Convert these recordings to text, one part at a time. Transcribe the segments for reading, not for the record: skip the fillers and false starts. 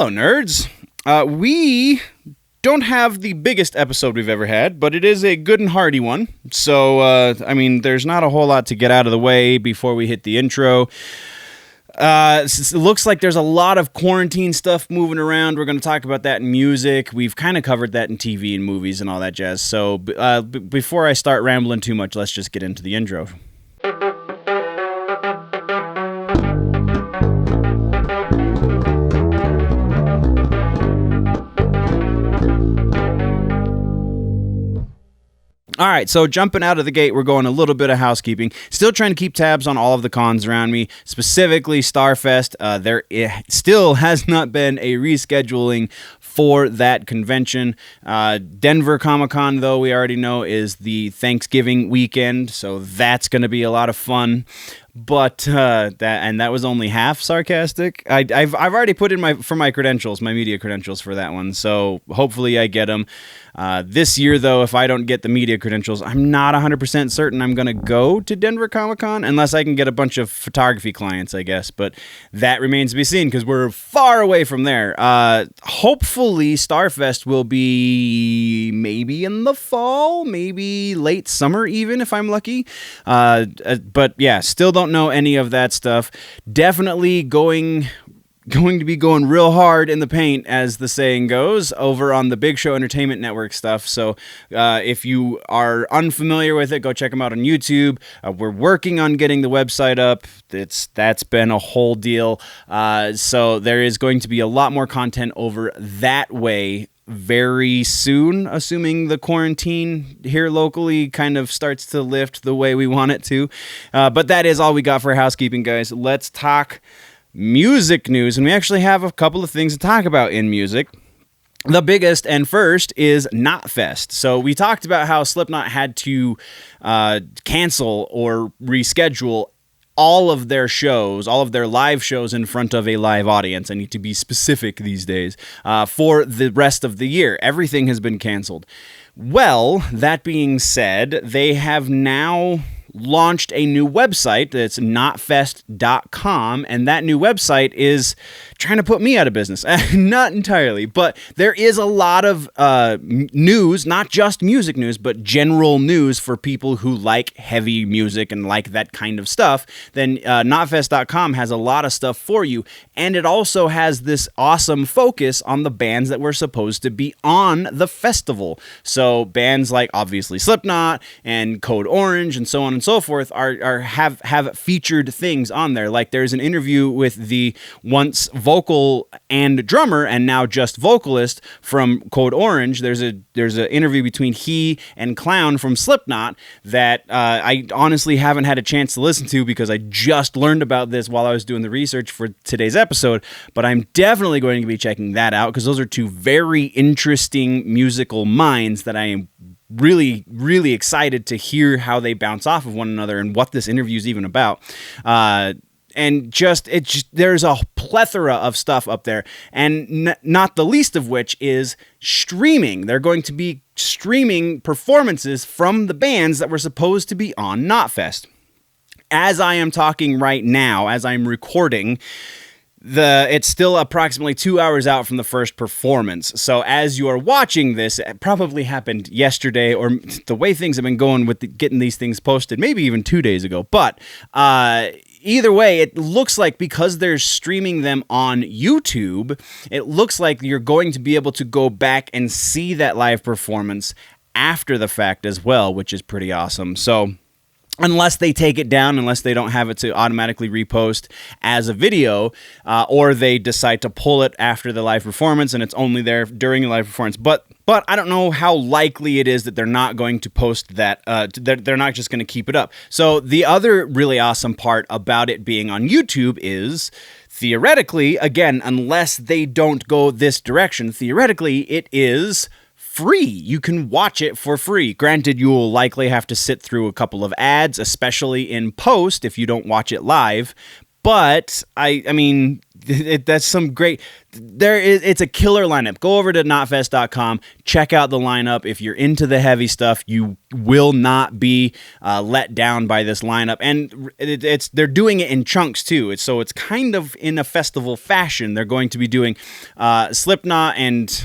Hello, nerds. We don't have the biggest episode we've ever had, but it is a good and hearty one. So, there's not a whole lot to get out of the way before we hit the intro. It looks like there's a lot of quarantine stuff moving around. We're going to talk about that in music. We've kind of covered that in TV and movies and all that jazz. So before I start rambling too much, let's just get into the intro. All right, so jumping out of the gate, we're going a little bit of housekeeping. Still trying to keep tabs on all of the cons around me, specifically Starfest. There still has not been a rescheduling for that convention. Denver Comic-Con, though, we already know, is the Thanksgiving weekend, so that's going to be a lot of fun. But that was only half sarcastic. I've already put in my media credentials for that one, so hopefully I get them. This year, though, if I don't get the media credentials, I'm not 100% certain I'm going to go to Denver Comic-Con, unless I can get a bunch of photography clients, I guess. But that remains to be seen, because we're far away from there. Hopefully, Starfest will be maybe in the fall, maybe late summer even, if I'm lucky. But yeah, still don't know any of that stuff. Definitely going to be going real hard in the paint, as the saying goes, over on the Big Show Entertainment Network stuff. So if you are unfamiliar with it, go check them out on YouTube. We're working on getting the website up. That's been a whole deal. So there is going to be a lot more content over that way very soon, assuming the quarantine here locally kind of starts to lift the way we want it to. But that is all we got for housekeeping, guys. Let's talk music news, and we actually have a couple of things to talk about in music. The biggest and first is Knotfest. So we talked about how Slipknot had to cancel or reschedule all of their shows, all of their live shows in front of a live audience. I need to be specific these days, for the rest of the year. Everything has been canceled. Well, that being said, they have now launched a new website that's knotfest.com, and that new website is trying to put me out of business. Not entirely, but there is a lot of news, not just music news, but general news for people who like heavy music and like that kind of stuff. Then knotfest.com has a lot of stuff for you, and it also has this awesome focus on the bands that were supposed to be on the festival. So bands like, obviously, Slipknot and Code Orange and so on and so forth have featured things on there. Like there's an interview with the once vocal and drummer and now just vocalist from Code Orange. There's an interview between he and Clown from Slipknot that I honestly haven't had a chance to listen to, because I just learned about this while I was doing the research for today's episode. But I'm definitely going to be checking that out, because those are two very interesting musical minds that I am really, really excited to hear how they bounce off of one another and what this interview is even about. And there's a plethora of stuff up there, and not the least of which is streaming. They're going to be streaming performances from the bands that were supposed to be on Knotfest. As I am talking right now, as I'm recording, it's still approximately 2 hours out from the first performance. So as you are watching this, it probably happened yesterday, or the way things have been going with getting these things posted, maybe even 2 days ago. But either way, it looks like, because they're streaming them on YouTube, it looks like you're going to be able to go back and see that live performance after the fact as well, which is pretty awesome. So unless they take it down, unless they don't have it to automatically repost as a video, or they decide to pull it after the live performance and it's only there during the live performance. But I don't know how likely it is that they're not going to post that. They're not just going to keep it up. So the other really awesome part about it being on YouTube is, theoretically, again, unless they don't go this direction, theoretically it is free. You can watch it for free. Granted, you will likely have to sit through a couple of ads, especially in post if you don't watch it live. But I mean, that's some great. It's a killer lineup. Go over to knotfest.com. Check out the lineup. If you're into the heavy stuff, you will not be let down by this lineup. And they're doing it in chunks too. So it's kind of in a festival fashion. They're going to be doing Slipknot and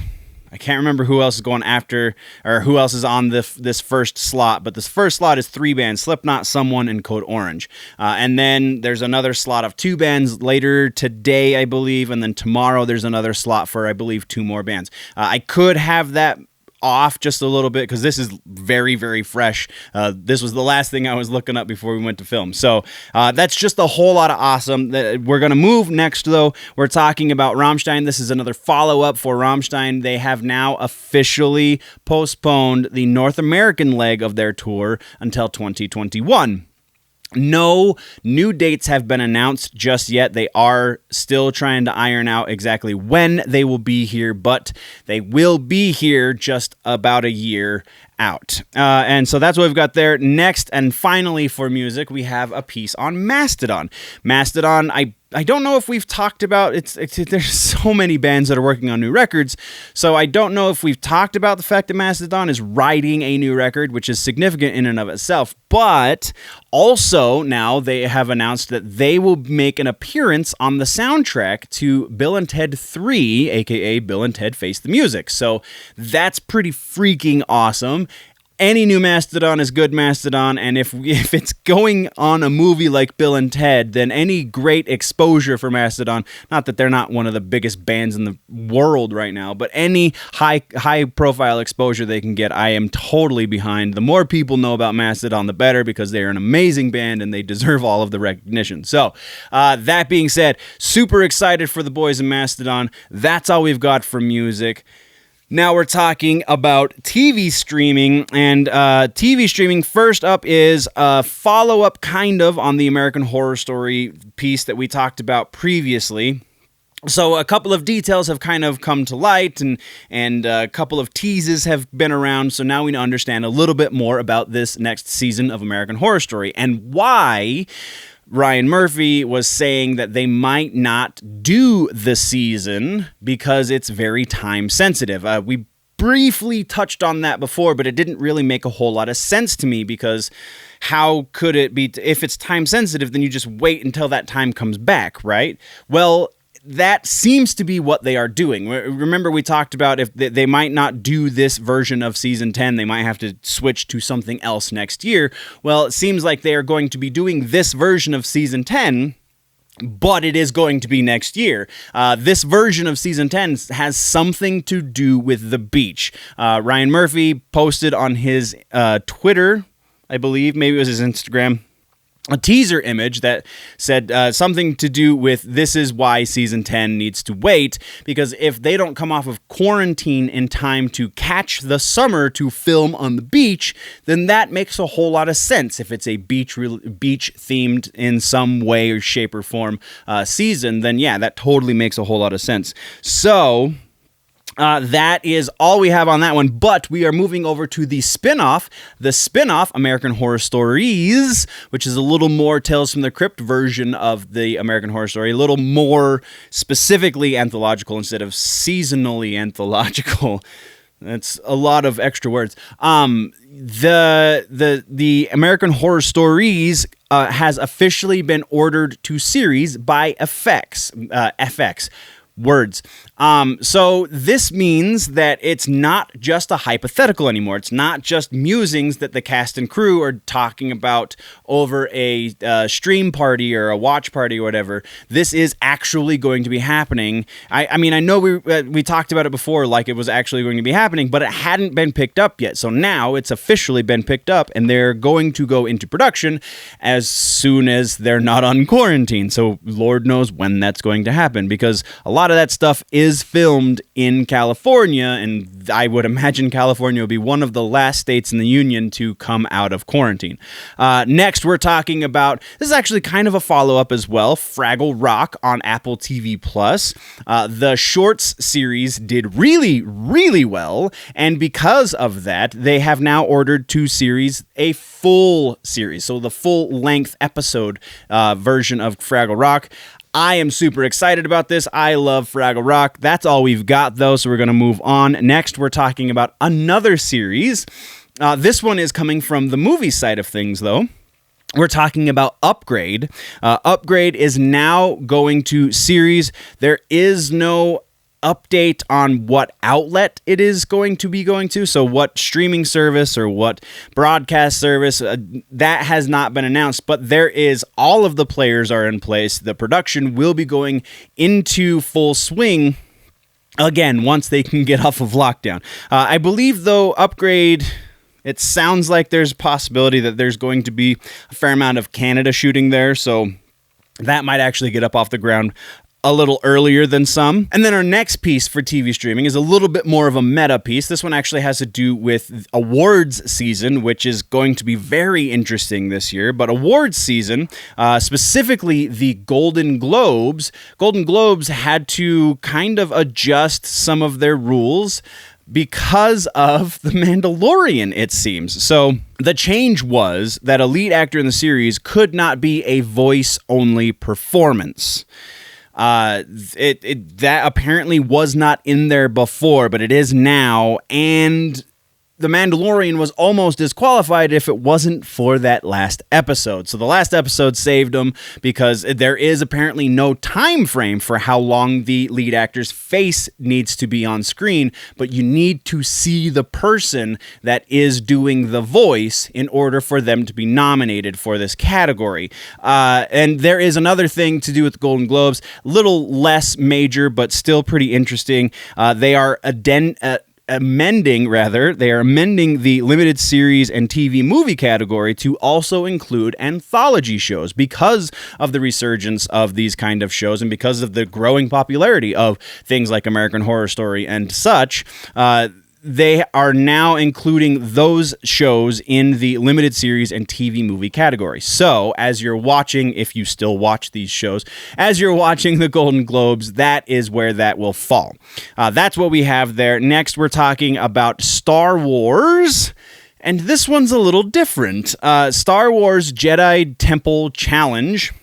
I can't remember who else is going after, or who else is on this first slot, but this first slot is 3 bands, Slipknot, Someone, and Code Orange. And then there's another slot of 2 bands later today, I believe, and then tomorrow there's another slot for, I believe, 2 more bands. I could have that off just a little bit because this is very, very fresh. This was the last thing I was looking up before we went to film. So that's just a whole lot of awesome. We're going to move next, though. We're talking about Rammstein. This is another follow-up for Rammstein. They have now officially postponed the North American leg of their tour until 2021. No new dates have been announced just yet. They are still trying to iron out exactly when they will be here, but they will be here just about a year out. And so that's what we've got there. Next, and finally for music, we have a piece on Mastodon. Mastodon, I don't know if we've talked about there's so many bands that are working on new records, so I don't know if we've talked about the fact that Mastodon is writing a new record, which is significant in and of itself, but also now they have announced that they will make an appearance on the soundtrack to Bill and Ted 3, aka Bill and Ted Face the Music. So that's pretty freaking awesome. Any new Mastodon is good Mastodon, and if it's going on a movie like Bill and Ted, then any great exposure for Mastodon, not that they're not one of the biggest bands in the world right now, but any high profile exposure they can get, I am totally behind. The more people know about Mastodon, the better, because they're an amazing band and they deserve all of the recognition. So, that being said, super excited for the boys in Mastodon. That's all we've got for music. Now we're talking about TV streaming, and TV streaming first up is a follow-up kind of on the American Horror Story piece that we talked about previously. So a couple of details have kind of come to light, and a couple of teases have been around, so now we understand a little bit more about this next season of American Horror Story and why Ryan Murphy was saying that they might not do the season because it's very time sensitive. We briefly touched on that before, but it didn't really make a whole lot of sense to me, because how could it be, if it's time sensitive, then you just wait until that time comes back, right? Well, that seems to be what they are doing. Remember, we talked about if they might not do this version of season 10, they might have to switch to something else next year. Well, it seems like they are going to be doing this version of season 10, but it is going to be next year. This version of season 10 has something to do with the beach. Ryan Murphy posted on his Twitter, I believe, maybe it was his Instagram, a teaser image that said something to do with this is why season 10 needs to wait, because if they don't come off of quarantine in time to catch the summer to film on the beach, then that makes a whole lot of sense. If it's a beach themed in some way or shape or form season, then yeah, that totally makes a whole lot of sense. So that is all we have on that one, but we are moving over to the spin-off American Horror Stories, which is a little more Tales from the Crypt version of the American Horror Story, a little more specifically anthological instead of seasonally anthological. That's a lot of extra words. The American Horror Stories has officially been ordered to series by FX. Words. So this means that it's not just a hypothetical anymore. It's not just musings that the cast and crew are talking about over a stream party or a watch party or whatever. This is actually going to be happening. I mean, I know we talked about it before, like it was actually going to be happening, but it hadn't been picked up yet. So now it's officially been picked up, and they're going to go into production as soon as they're not on quarantine. So Lord knows when that's going to happen, because a lot lot of that stuff is filmed in California, and I would imagine California will be one of the last states in the union to come out of quarantine. Next, we're talking about, this is actually kind of a follow-up as well, Fraggle Rock on Apple TV+. The Shorts series did really, really well, and because of that, they have now ordered 2 series, a full series, so the full-length episode version of Fraggle Rock. I am super excited about this. I love Fraggle Rock. That's all we've got, though, so we're going to move on. Next, we're talking about another series. This one is coming from the movie side of things, though. We're talking about Upgrade. Upgrade is now going to series. There is no update on what outlet it is going to be going to, so what streaming service or what broadcast service, that has not been announced, but there is, all of the players are in place. The production will be going into full swing again once they can get off of lockdown. I believe, though, Upgrade, it sounds like there's a possibility that there's going to be a fair amount of Canada shooting there, so that might actually get up off the ground a little earlier than some. And then our next piece for TV streaming is a little bit more of a meta piece. This one actually has to do with awards season, which is going to be very interesting this year. But awards season, specifically the Golden Globes had to kind of adjust some of their rules because of The Mandalorian, it seems. So the change was that a lead actor in the series could not be a voice-only performance. That apparently was not in there before, but it is now, and The Mandalorian was almost disqualified if it wasn't for that last episode. So the last episode saved him because there is apparently no time frame for how long the lead actor's face needs to be on screen, but you need to see the person that is doing the voice in order for them to be nominated for this category. And there is another thing to do with the Golden Globes, a little less major, but still pretty interesting. They are amending the limited series and TV movie category to also include anthology shows because of the resurgence of these kind of shows and because of the growing popularity of things like American Horror Story and such. They are now including those shows in the limited series and TV movie category. So, as you're watching, if you still watch these shows, as you're watching the Golden Globes, that is where that will fall. That's what we have there. Next, we're talking about Star Wars. And this one's a little different. Star Wars Jedi Temple Challenge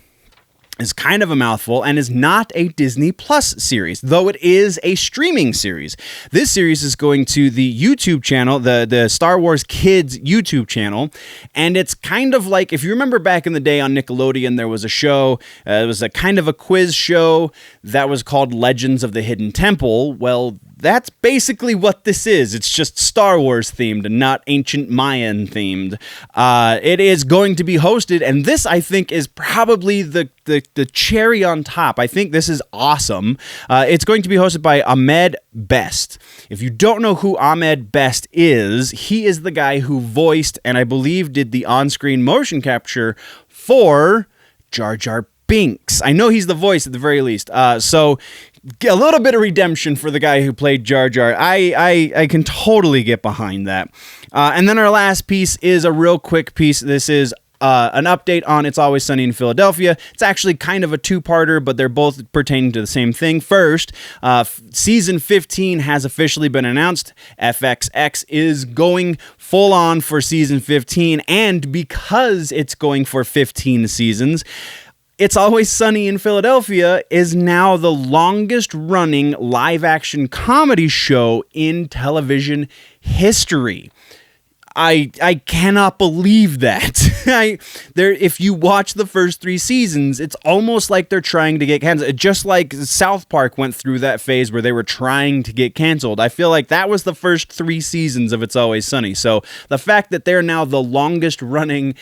is kind of a mouthful and is not a Disney Plus series, though it is a streaming series. This series is going to the YouTube channel, the Star Wars Kids YouTube channel, and it's kind of like, if you remember back in the day on Nickelodeon, there was a show, it was a kind of a quiz show that was called Legends of the Hidden Temple. Well, that's basically what this is. It's just Star Wars themed and not ancient Mayan themed. It is going to be hosted, and this, I think, is probably the cherry on top. I think this is awesome. It's going to be hosted by Ahmed Best. If you don't know who Ahmed Best is, he is the guy who voiced and I believe did the on-screen motion capture for Jar Jar Binks. I know he's the voice at the very least. So a little bit of redemption for the guy who played Jar Jar. I can totally get behind that. And then our last piece is a real quick piece. This is an update on It's Always Sunny in Philadelphia. It's actually kind of a two-parter, but they're both pertaining to the same thing. First, season 15 has officially been announced. FXX is going full on for season 15, and because it's going for 15 seasons, It's Always Sunny in Philadelphia is now the longest running live-action comedy show in television history. I cannot believe that. If you watch the first 3 seasons, it's almost like they're trying to get canceled. Just like South Park went through that phase where they were trying to get canceled. I feel like that was the first 3 seasons of It's Always Sunny. So the fact that they're now the longest running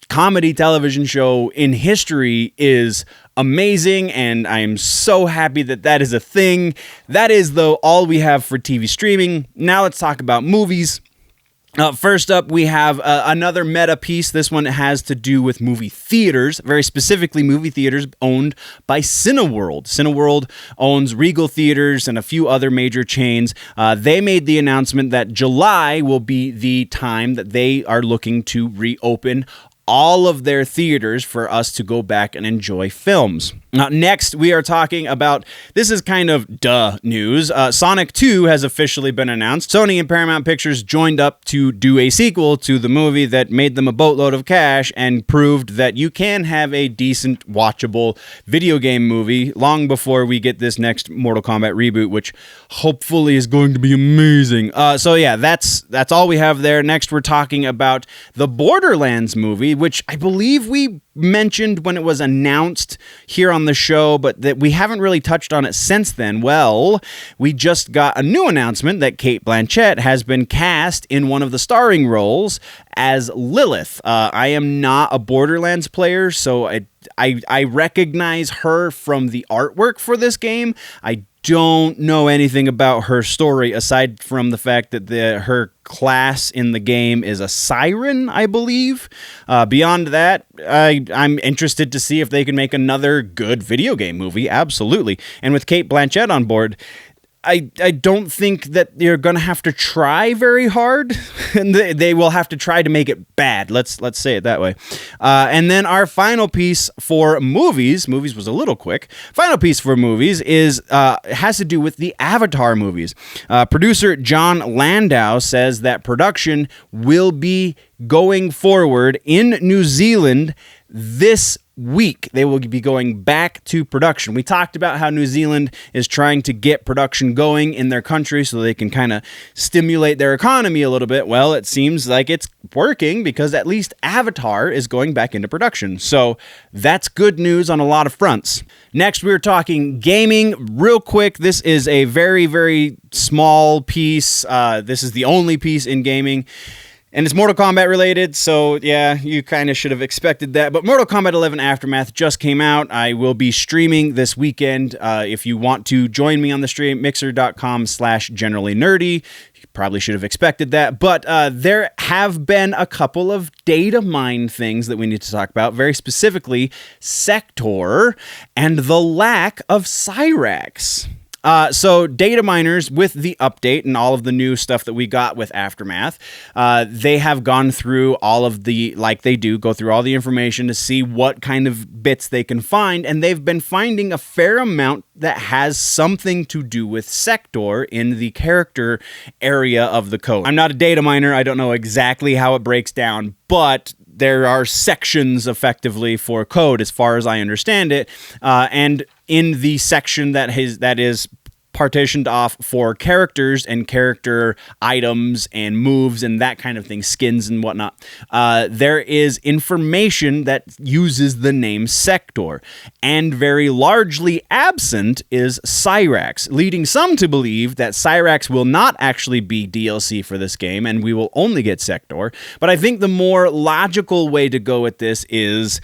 comedy television show in history is amazing, and I am so happy that that is a thing. That is, though, all we have for TV streaming. Now let's talk about movies. First up, we have another meta piece. This one has to do with movie theaters, very specifically movie theaters owned by Cineworld. Cineworld owns Regal Theaters and a few other major chains. They made the announcement that July will be the time that they are looking to reopen all of their theaters for us to go back and enjoy films. Next, we are talking about, this is kind of duh news. Sonic 2 has officially been announced. Sony and Paramount Pictures joined up to do a sequel to the movie that made them a boatload of cash and proved that you can have a decent, watchable video game movie long before we get this next Mortal Kombat reboot, which hopefully is going to be amazing. So yeah, that's all we have there. Next, we're talking about the Borderlands movie, which I believe we mentioned when it was announced here on the show, but that we haven't really touched on it since then. Well, we just got a new announcement that Cate Blanchett has been cast in one of the starring roles as Lilith. I am not a Borderlands player, so I recognize her from the artwork for this game. I don't know anything about her story aside from the fact that her class in the game is a siren, I believe. Beyond that, I'm interested to see if they can make another good video game movie. Absolutely. And with Cate Blanchett on board, I don't think that they're going to have to try very hard, and they will have to try to make it bad. Let's say it that way. And then our final piece for movies was a little quick. Final piece for movies has to do with the Avatar movies. Producer John Landau says that production will be going forward in New Zealand this week. They will be going back to production. We talked about how New Zealand is trying to get production going in their country so they can kind of stimulate their economy a little bit. Well, it seems like it's working because at least Avatar is going back into production. So that's good news on a lot of fronts. Next, we're talking gaming real quick. This is a very, very small piece. This is the only piece in gaming. And it's Mortal Kombat related, so yeah, you kind of should have expected that. But Mortal Kombat 11 Aftermath just came out. I will be streaming this weekend. If you want to join me on the stream, mixer.com/generallynerdy. You probably should have expected that. But there have been a couple of data mine things that we need to talk about, very specifically Sector and the lack of Cyrax. So data miners, with the update and all of the new stuff that we got with Aftermath, they have gone through all of the, like they do, go through all the information to see what kind of bits they can find, and they've been finding a fair amount that has something to do with Sector in the character area of the code. I'm not a data miner, I don't know exactly how it breaks down, but there are sections effectively for code as far as I understand it, and in the section that is partitioned off for characters and character items and moves and that kind of thing, skins and whatnot, there is information that uses the name Sector, and very largely absent is Cyrax, leading some to believe that Cyrax will not actually be DLC for this game and we will only get Sector. But I think the more logical way to go with this is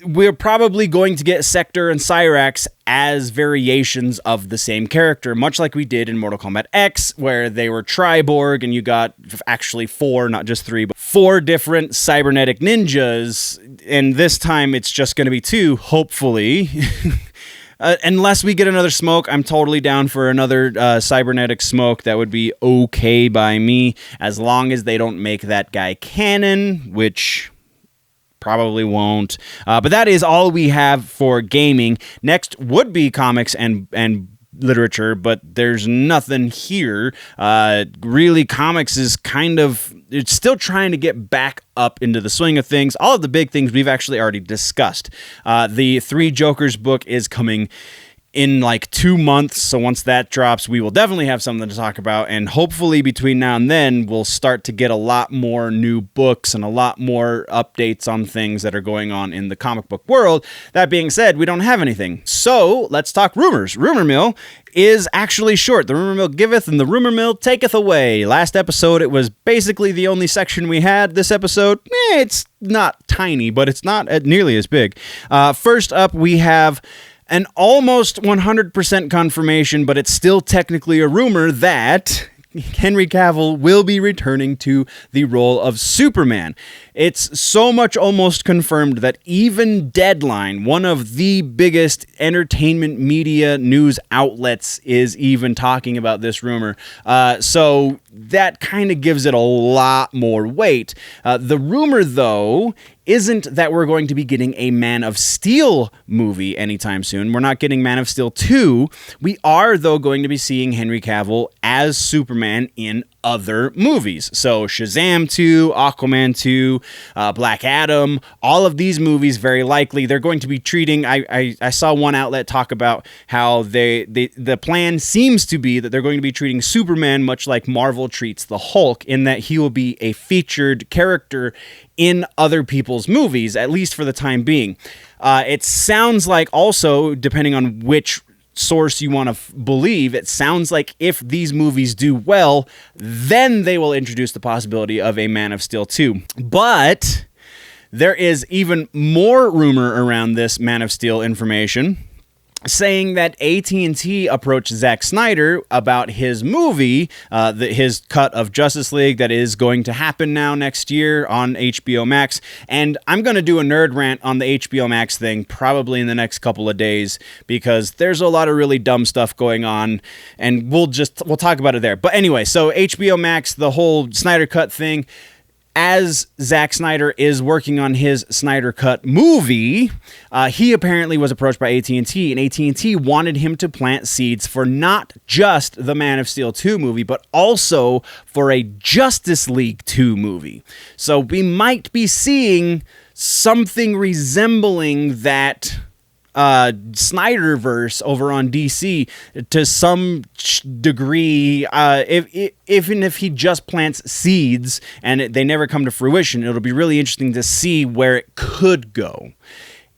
we're probably going to get Sector and Cyrax as variations of the same character, much like we did in Mortal Kombat X, where they were Triborg, and you got actually 4, not just 3, but 4 different cybernetic ninjas, and this time it's just going to be 2, hopefully. Unless we get another Smoke, I'm totally down for another cybernetic Smoke. That would be okay by me, as long as they don't make that guy canon, which probably won't. But that is all we have for gaming. Next would be comics and literature, but there's nothing here. Really, comics is it's still trying to get back up into the swing of things. All of the big things we've actually already discussed. The Three Jokers book is coming in like 2 months, so once that drops, we will definitely have something to talk about, and hopefully between now and then, we'll start to get a lot more new books and a lot more updates on things that are going on in the comic book world. That being said, we don't have anything, so let's talk rumors. Rumor Mill is actually short. The Rumor Mill giveth and the Rumor Mill taketh away. Last episode, it was basically the only section we had. This episode, it's not tiny, but it's not nearly as big. First up, we have an almost 100% confirmation, but it's still technically a rumor, that Henry Cavill will be returning to the role of Superman. It's so much almost confirmed that even Deadline, one of the biggest entertainment media news outlets, is even talking about this rumor. So that kind of gives it a lot more weight. The rumor, though, isn't that we're going to be getting a Man of Steel movie anytime soon. We're not getting Man of Steel 2. We are, though, going to be seeing Henry Cavill as Superman in other movies. So Shazam 2, Aquaman 2, Black Adam, all of these movies, very likely, they're going to be treating, I saw one outlet talk about how the plan seems to be that they're going to be treating Superman much like Marvel treats the Hulk, in that he will be a featured character in other people's movies, at least for the time being. It sounds like also, depending on which source you want to believe, it sounds like if these movies do well, then they will introduce the possibility of a Man of Steel 2. But there is even more rumor around this Man of Steel information, saying that AT&T approached Zack Snyder about his movie, his cut of Justice League that is going to happen now next year on HBO Max. And I'm going to do a nerd rant on the HBO Max thing probably in the next couple of days, because there's a lot of really dumb stuff going on, and we'll talk about it there. But anyway, so HBO Max, the whole Snyder Cut thing, as Zack Snyder is working on his Snyder Cut movie, he apparently was approached by AT&T, and AT&T wanted him to plant seeds for not just the Man of Steel 2 movie, but also for a Justice League 2 movie. So we might be seeing something resembling that Snyderverse over on DC to some degree. Even if he just plants seeds and they never come to fruition, it'll be really interesting to see where it could go.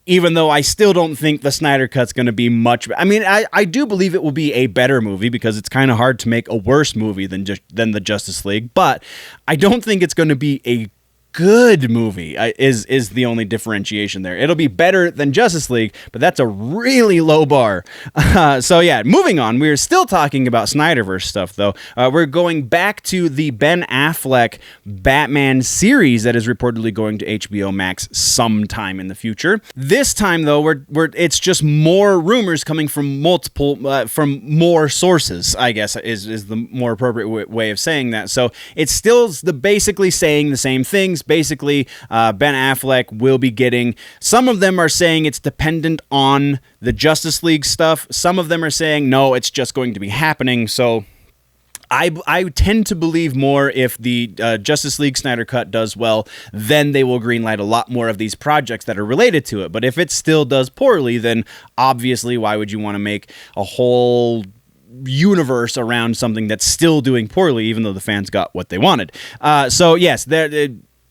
Even though I still don't think the Snyder Cut's going to be much. I mean, I do believe it will be a better movie, because it's kind of hard to make a worse movie than the Justice League. But I don't think it's going to be a good movie, is the only differentiation there. It'll be better than Justice League, but that's a really low bar. So yeah, moving on. We're still talking about Snyderverse stuff, though. We're going back to the Ben Affleck Batman series that is reportedly going to HBO Max sometime in the future. This time, though, it's just more rumors coming from from more sources, I guess, is the more appropriate way of saying that. So it's still basically saying the same things. Basically, Ben Affleck will be getting, some of them are saying it's dependent on the Justice League stuff. Some of them are saying, no, it's just going to be happening. So I tend to believe more if the Justice League Snyder Cut does well, then they will greenlight a lot more of these projects that are related to it. But if it still does poorly, then obviously why would you want to make a whole universe around something that's still doing poorly, even though the fans got what they wanted? So yes,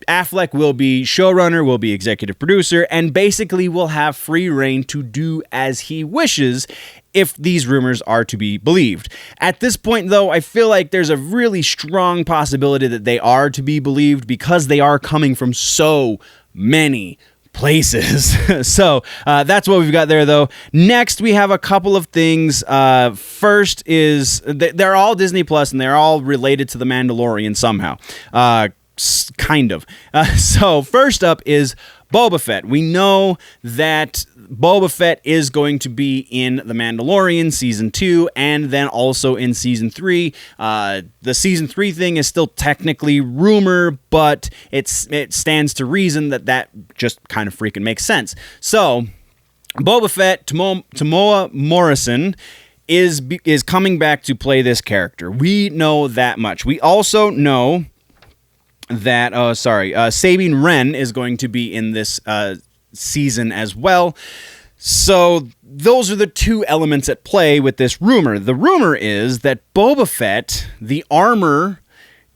Affleck will be showrunner, will be executive producer, and basically will have free reign to do as he wishes if these rumors are to be believed. At this point, though, I feel like there's a really strong possibility that they are to be believed, because they are coming from so many places. So that's what we've got there, though. Next, we have a couple of things. First is they're all Disney Plus, and they're all related to The Mandalorian somehow. Kind of. So first up is Boba Fett. We know that Boba Fett is going to be in The Mandalorian Season 2 and then also in Season 3. The Season 3 thing is still technically rumor, but it stands to reason that just kind of freaking makes sense. So Boba Fett, Temuera Morrison, is coming back to play this character. We know that much. We also know that Sabine Wren is going to be in this season as well. So those are the two elements at play with this rumor. The rumor is that Boba Fett, the armor,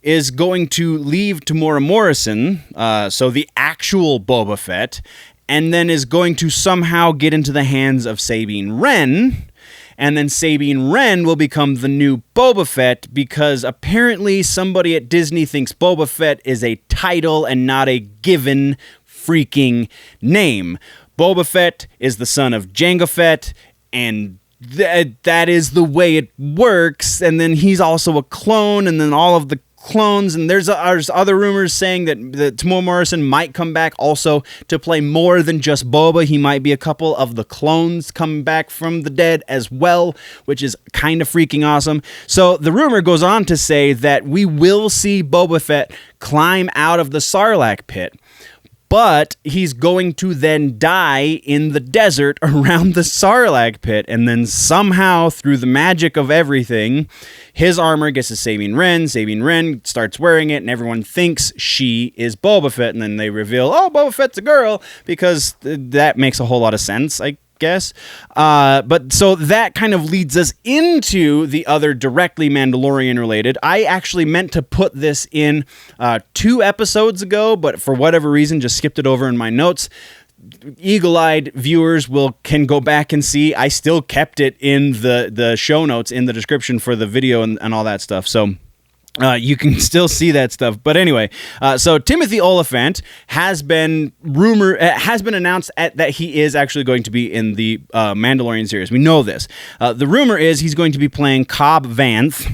is going to leave Temuera Morrison, so the actual Boba Fett, and then is going to somehow get into the hands of Sabine Wren. And then Sabine Wren will become the new Boba Fett, because apparently somebody at Disney thinks Boba Fett is a title and not a given freaking name. Boba Fett is the son of Jango Fett, and that is the way it works. And then he's also a clone, and then all of the clones, and there's other rumors saying that Temuera Morrison might come back also to play more than just Boba. He might be a couple of the clones coming back from the dead as well, which is kind of freaking awesome. So the rumor goes on to say that we will see Boba Fett climb out of the Sarlacc pit, but he's going to then die in the desert around the Sarlacc pit, and then somehow, through the magic of everything, his armor gets to Sabine Wren. Sabine Wren starts wearing it, and everyone thinks she is Boba Fett, and then they reveal, oh, Boba Fett's a girl, because that makes a whole lot of sense, I guess. But so that kind of leads us into the other directly Mandalorian related. I actually meant to put this in 2 episodes ago, but for whatever reason just skipped it over in my notes. Eagle-eyed viewers can go back and see. I still kept it in the show notes in the description for the video and all that stuff. So you can still see that stuff. But anyway, so Timothy Olyphant has been announced that he is actually going to be in the Mandalorian series. We know this. The rumor is he's going to be playing Cobb Vanth.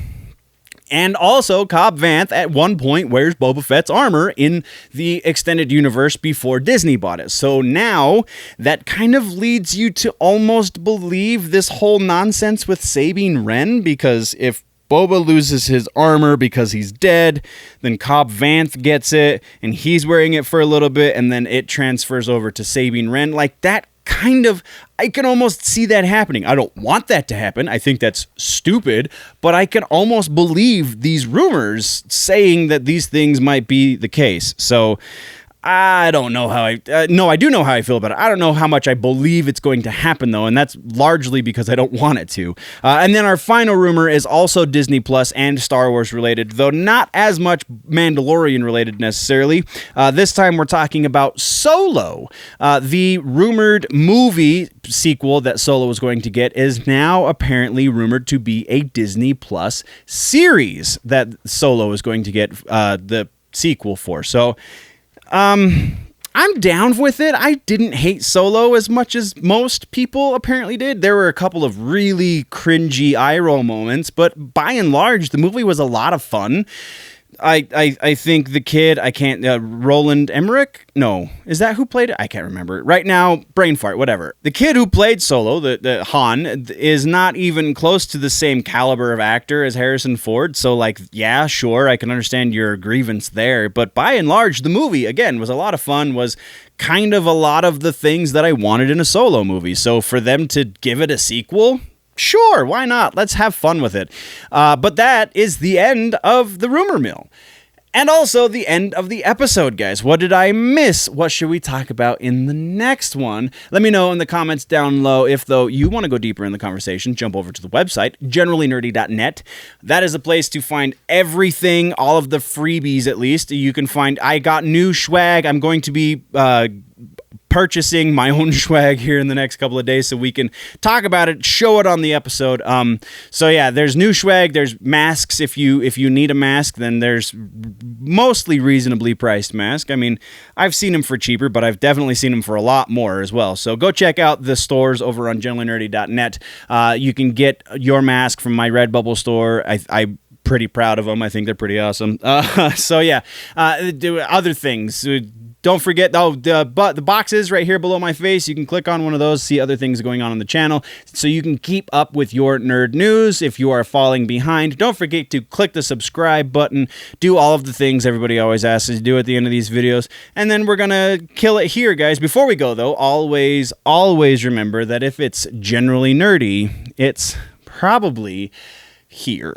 And also, Cobb Vanth at one point wears Boba Fett's armor in the extended universe before Disney bought it. So now that kind of leads you to almost believe this whole nonsense with Sabine Wren, because if Boba loses his armor because he's dead, then Cobb Vanth gets it, and he's wearing it for a little bit, and then it transfers over to Sabine Wren. Like, that kind of, I can almost see that happening. I don't want that to happen. I think that's stupid, but I can almost believe these rumors saying that these things might be the case. So I don't know how no, I do know how I feel about it. I don't know how much I believe it's going to happen, though, and that's largely because I don't want it to. And then our final rumor is also Disney Plus and Star Wars related, though not as much Mandalorian related necessarily. This time we're talking about Solo. The rumored movie sequel that Solo was going to get is now apparently rumored to be a Disney Plus series that Solo is going to get the sequel for. So I'm down with it. I didn't hate Solo as much as most people apparently did. There were a couple of really cringy eye roll moments, but by and large, the movie was a lot of fun. I think the kid, Roland Emmerich? No. Is that who played it? I can't remember. Right now, brain fart, whatever. The kid who played Solo, the Han, is not even close to the same caliber of actor as Harrison Ford. So, like, yeah, sure, I can understand your grievance there. But by and large, the movie, again, was a lot of fun, was kind of a lot of the things that I wanted in a Solo movie. So for them to give it a sequel, sure, why not? Let's have fun with it. But that is the end of the rumor mill. And also the end of the episode, guys. What did I miss? What should we talk about in the next one? Let me know in the comments down below. If, though, you want to go deeper in the conversation, jump over to the website, generallynerdy.net. That is a place to find everything, all of the freebies at least. You can find, I got new swag. I'm going to be purchasing my own swag here in the next couple of days so we can talk about it, show it on the episode. So yeah, there's new swag, there's masks. If you need a mask, then there's mostly reasonably priced mask. I mean, I've seen them for cheaper, but I've definitely seen them for a lot more as well. So go check out the stores over on generallynerdy.net. You can get your mask from my Redbubble store. I'm pretty proud of them. I think they're pretty awesome. So yeah, do other things. Don't forget, the boxes right here below my face. You can click on one of those, see other things going on the channel, so you can keep up with your nerd news. If you are falling behind, don't forget to click the subscribe button, do all of the things everybody always asks us to do at the end of these videos, and then we're going to kill it here, guys. Before we go, though, always remember that if it's generally nerdy, it's probably here.